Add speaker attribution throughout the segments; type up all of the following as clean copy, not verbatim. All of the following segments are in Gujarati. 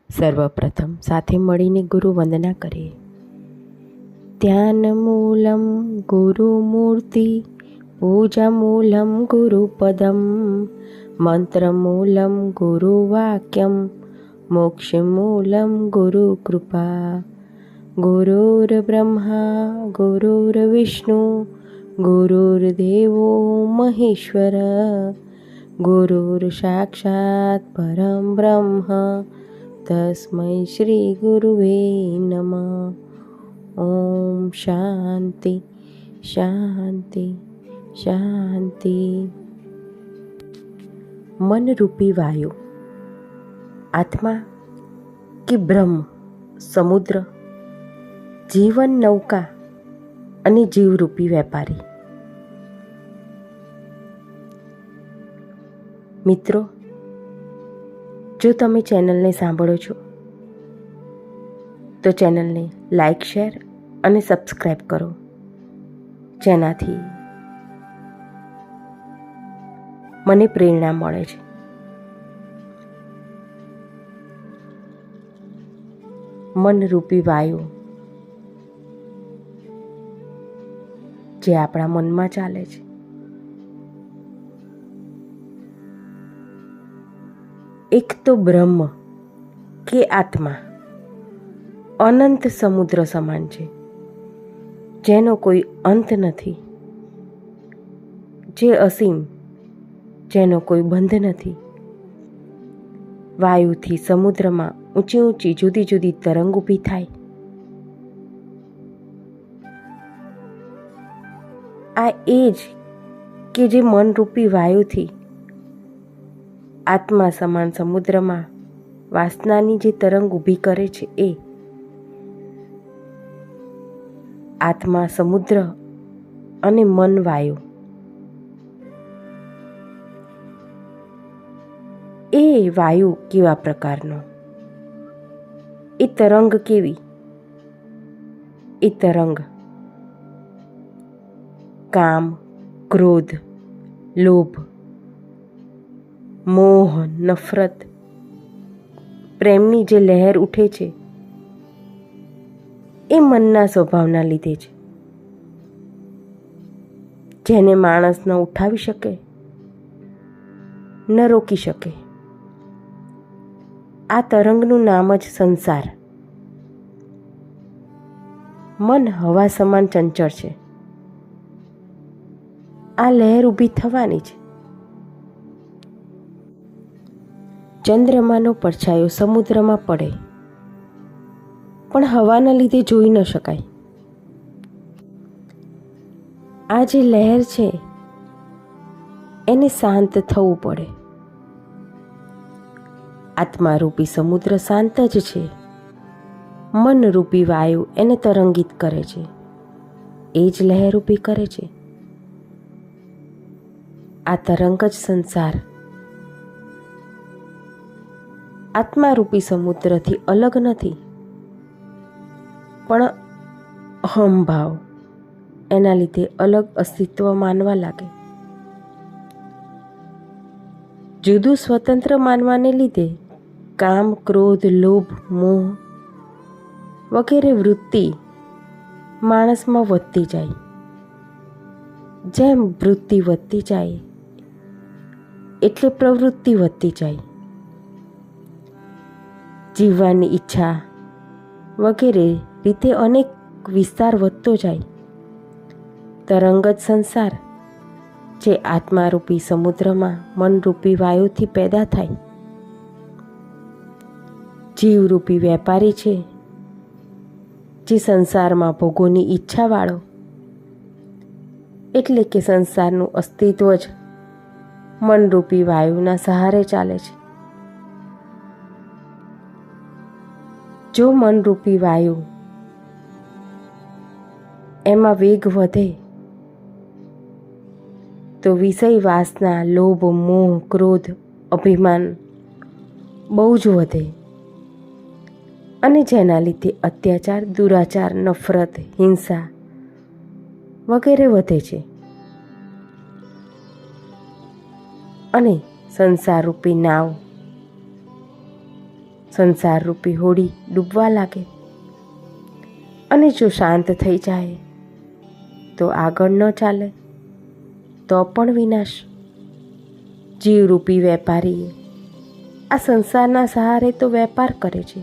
Speaker 1: સર્વપ્રથમ સાથે મળીને ગુરુ વંદના કરીએ. ધ્યાન મૂલમ ગુરુમૂર્તિ, પૂજા મૂલમ ગુરુપદમ, મંત્ર મૂલમ ગુરુવાક્યમ, મોક્ષ મૂલમ ગુરુકૃપા. ગુરુર્બ્રહ્મા ગુરુર્વિષ્ણુ ગુરુર્દેવો મહેશ્વર, ગુરુર સાક્ષાત પરમ બ્રહ્મ, તસ્મૈ શ્રી ગુરુવે નમઃ. ઓમ શાંતિ શાંતિ શાંતિ. મનરૂપી વાયુ, આત્મા કે બ્રહ્મ, સમુદ્ર, જીવન નૌકા અને જીવરૂપી વેપારી. મિત્રો, જો તમે ચેનલને સાંભળો છો તો ચેનલને લાઈક, શેર અને સબસ્ક્રાઈબ કરો, જેનાથી મને પ્રેરણા મળે છે. મનરૂપી વાયુ જે આપણા મનમાં ચાલે છે, એક તો બ્રહ્મ કે આત્મા અનંત સમુદ્ર સમાન છે, જેનો કોઈ અંત નથી, જે અસીમ, જેનો કોઈ બંધ નથી. વાયુથી સમુદ્રમાં ઊંચી ઊંચી જુદી જુદી તરંગ ઊભી થાય. આ એ જ કે જે મનરૂપી વાયુથી આત્મા સમાન સમુદ્રમાં વાસનાની જે તરંગ ઊભી કરે છે, એ આત્મા સમુદ્ર અને મન વાયુ. એ વાયુ કેવા પ્રકારનો, એ તરંગ કેવી? એ તરંગ કામ, ક્રોધ, લોભ, મોહ, નફરત, પ્રેમની જે લહેર ઉઠે છે, એ મનના સ્વભાવના લીધે છે, જેને માણસ ન ઉઠાવી શકે, ન રોકી શકે. આ તરંગનું નામ જ સંસાર. મન હવા સમાન ચંચળ છે. આ લહેર ઊભી થવાની છે. ચંદ્રમાનો પડછાયો સમુદ્રમાં પડે, પણ હવાના લીધે જોઈ ન શકાય. આ જે લહેર છે, એને શાંત થવું પડે. આત્મારૂપી સમુદ્ર શાંત જ છે. મનરૂપી વાયુ એને તરંગિત કરે છે, એ જ લહેર ઊભી કરે છે. આ તરંગ જ સંસાર. આત્મારૂપી સમુદ્રથી અલગ નથી, પણ અહંભાવ એના લીધે અલગ અસ્તિત્વ માનવા લાગે. જુદું સ્વતંત્ર માનવાને લીધે કામ, ક્રોધ, લોભ, મોહ વગેરે વૃત્તિ માણસમાં વધતી જાય. જેમ વૃત્તિ વધતી જાય એટલે પ્રવૃત્તિ વધતી જાય. જીવવાની ઈચ્છા વગેરે રીતે અનેક વિસ્તાર વધતો જાય. તરંગ જ સંસાર, જે આત્મારૂપી સમુદ્રમાં મનરૂપી વાયુથી પેદા થાય. જીવરૂપી વેપારી છે, જે સંસારમાં ભોગોની ઈચ્છાવાળો, એટલે કે સંસારનું અસ્તિત્વ જ મનરૂપી વાયુના સહારે ચાલે છે. જો મનરૂપી વાયુ એમાં વેગ વધે તો વિષય વાસના, લોભ, મોહ, ક્રોધ, અભિમાન બહુ જ વધે, અને જેના લીધે અત્યાચાર, દુરાચાર, નફરત, હિંસા વગેરે વધે છે. અને સંસારરૂપી નાવ સંસાર રૂપી હોડી ડૂબવા લાગે અને જો શાંત થઈ જાય તો આગળ ન ચાલે તો પણ વિનાશ. જીવરૂપી વેપારી આ સંસારના સહારે તો વેપાર કરે છે.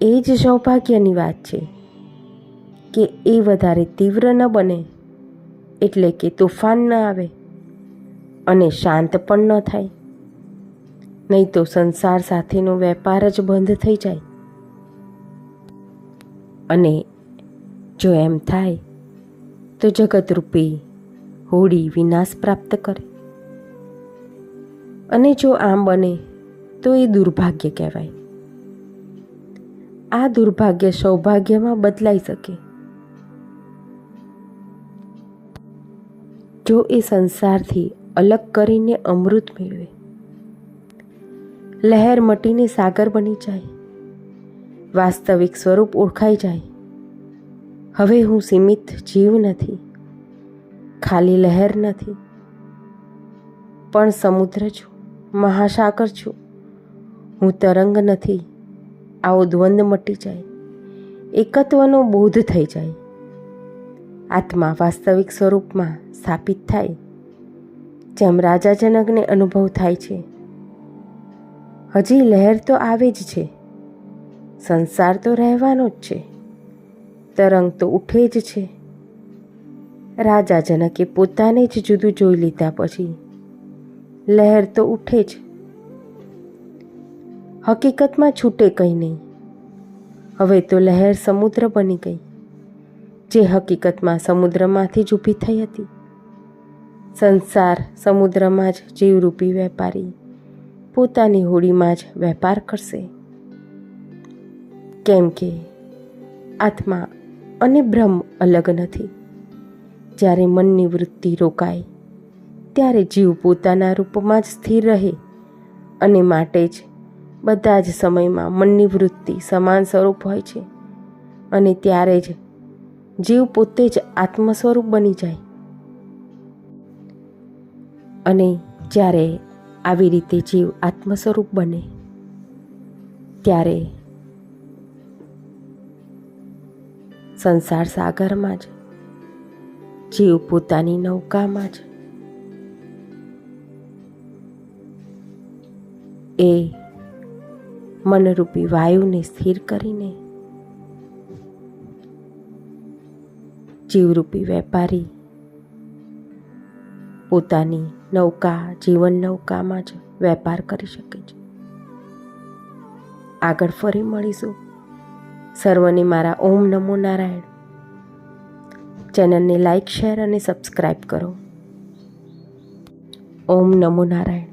Speaker 1: એ જ સૌભાગ્યની વાત છે કે એ વધારે તીવ્ર ન બને, એટલે કે તોફાન ન આવે અને શાંત પણ ન થાય. નહીં તો સંસાર સાથેનો વેપાર જ બંધ થઈ જાય. અને જો એમ થાય તો જગતરૂપી હોડી વિનાશ પ્રાપ્ત કરે. અને જો આમ બને તો એ દુર્ભાગ્ય કહેવાય. આ દુર્ભાગ્ય સૌભાગ્યમાં બદલાઈ શકે જો એ સંસારથી અલગ કરીને અમૃત મેળવે. લહેર મટીને સાગર બની જાય, વાસ્તવિક સ્વરૂપ ઓળખાઈ જાય. હવે હું સીમિત જીવ નથી, ખાલી લહેર નથી, પણ સમુદ્ર છું, મહાસાગર છું. હું તરંગ નથી. આવો દ્વંદ્વ મટી જાય, એકત્વનો બોધ થઈ જાય. આત્મા વાસ્તવિક સ્વરૂપમાં સ્થાપિત થાય, જેમ રાજા જનકને અનુભવ થાય છે. હજી લહેર તો આવે જ છે, સંસાર તો રહેવાનો જ છે, તરંગ તો ઉઠે જ છે. રાજા જનકે પોતાને જ જુદું જોઈ લીધા પછી લહેર તો ઉઠે જ. હકીકતમાં છૂટે કંઈ નહીં. હવે તો લહેર સમુદ્ર બની ગઈ, જે હકીકતમાં સમુદ્રમાંથી જ ઊભી થઈ હતી. સંસાર સમુદ્રમાં જ જીવરૂપી વેપારી પોતાની હોડીમાં જ વેપાર કરશે. કેમ કે આત્મા અને બ્રહ્મ અલગ નથી. જ્યારે મનની વૃત્તિ રોકાય ત્યારે જીવ પોતાના રૂપમાં જ સ્થિર રહે અને માટે જ બધા જ સમયમાં મનની વૃત્તિ સમાન સ્વરૂપ હોય છે. અને ત્યારે જ જીવ પોતે જ આત્મ સ્વરૂપ બની જાય. અને જ્યારે આવી રીતે જીવ આત્મ સ્વરૂપ બને ત્યારે સંસાર સાગરમાં જ જીવ પોતાની નૌકામાં જ એ મનરૂપી વાયુને સ્થિર કરીને જીવરૂપી વેપારી પોતાની નૌકા જીવન નૌકામાં જ વેપાર કરી શકે છે. આગળ ફરી મળીશું. સર્વને મારા ઓમ નમો નારાયણ. ચેનલને લાઈક, શેર અને સબસ્ક્રાઈબ કરો. ઓમ નમો નારાયણ.